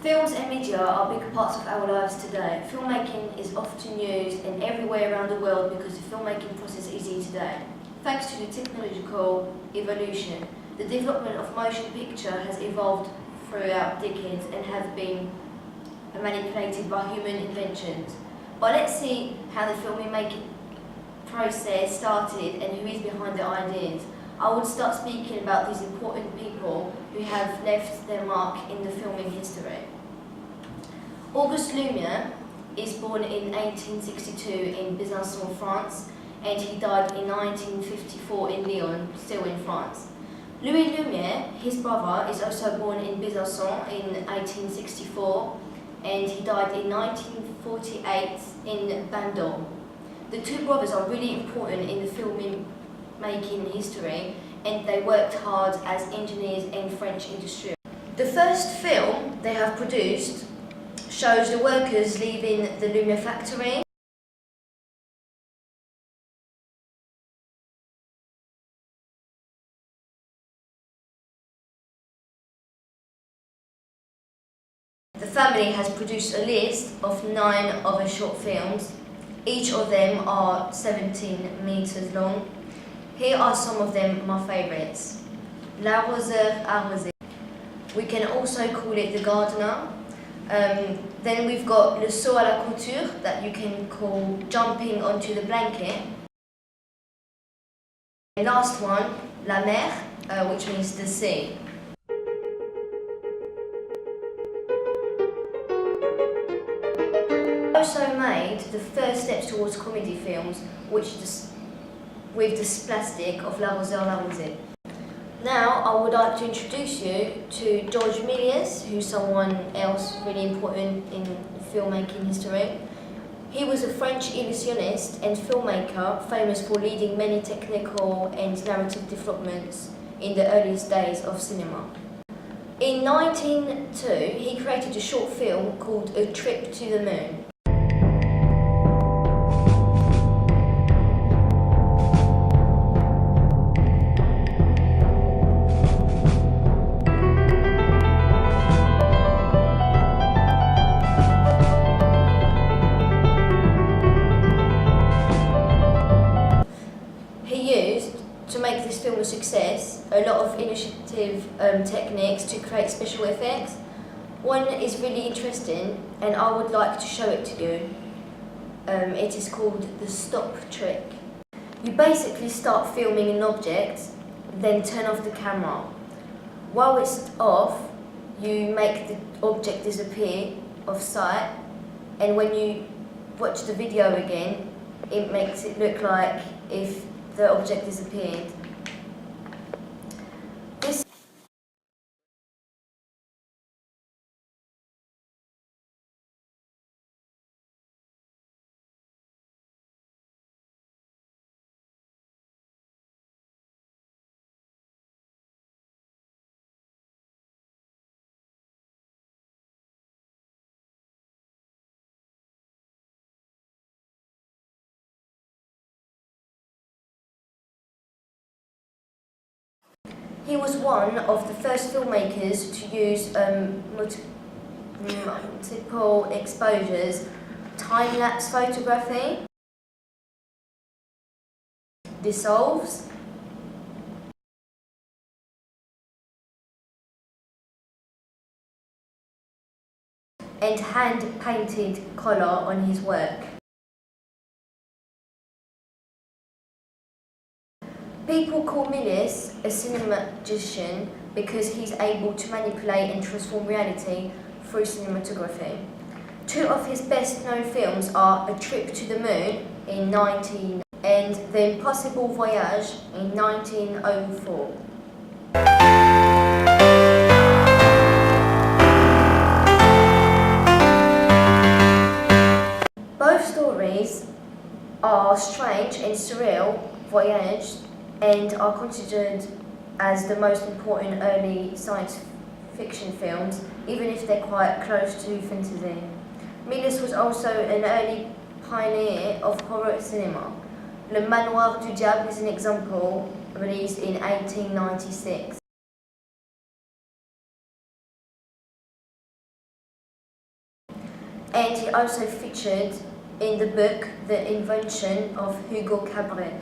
Films and media are big parts of our lives today. Filmmaking is often used in everywhere around the world because the filmmaking process is easy today. Thanks to the technological evolution, the development of motion picture has evolved throughout decades and have been manipulated by human inventions. But let's see how the filmmaking process started and who is behind the ideas. I would start speaking about these important people who have left their mark in the filming history. Auguste Lumière is born in 1862 in Besançon, France, and he died in 1954 in Lyon, still in France. Louis Lumière, his brother, is also born in Besançon in 1864, and he died in 1948 in Bandol. The two brothers are really important in the filmmaking history, and they worked hard as engineers in French industry. The first film they have produced shows the workers leaving the Lumière factory. The family has produced a list of 9 other short films. Each of them are 17 meters long. Here are some of them, my favourites. L'arroseur arrosé. We can also call it The Gardener. Then we've got Le saut à la couture, that you can call Jumping onto the blanket. The last one, La mer, which means the sea. Also made the first steps towards comedy films, which with the splastic of L'arroseur arrosé. Now I would like to introduce you to Georges Méliès, who's someone else really important in filmmaking history. He was a French illusionist and filmmaker, famous for leading many technical and narrative developments in the earliest days of cinema. In 1902, he created a short film called A Trip to the Moon. To make this film a success, a lot of innovative techniques to create special effects. One is really interesting and I would like to show it to you. It is called the stop trick. You basically start filming an object, then turn off the camera. While it's off, you make the object disappear off sight, and when you watch the video again, it makes it look like if the object disappeared. He was one of the first filmmakers to use multiple exposures, time-lapse photography, dissolves, and hand-painted colour on his work. People call Méliès a cinematician because he's able to manipulate and transform reality through cinematography. 2 of his best-known films are A Trip to the Moon in 19 and The Impossible Voyage in 1904. Both stories are strange and surreal voyages and are considered as the most important early science fiction films, even if they're quite close to fantasy. Méliès was also an early pioneer of horror cinema. Le Manoir du Diable is an example, released in 1896. and he also featured in the book The Invention of Hugo Cabret.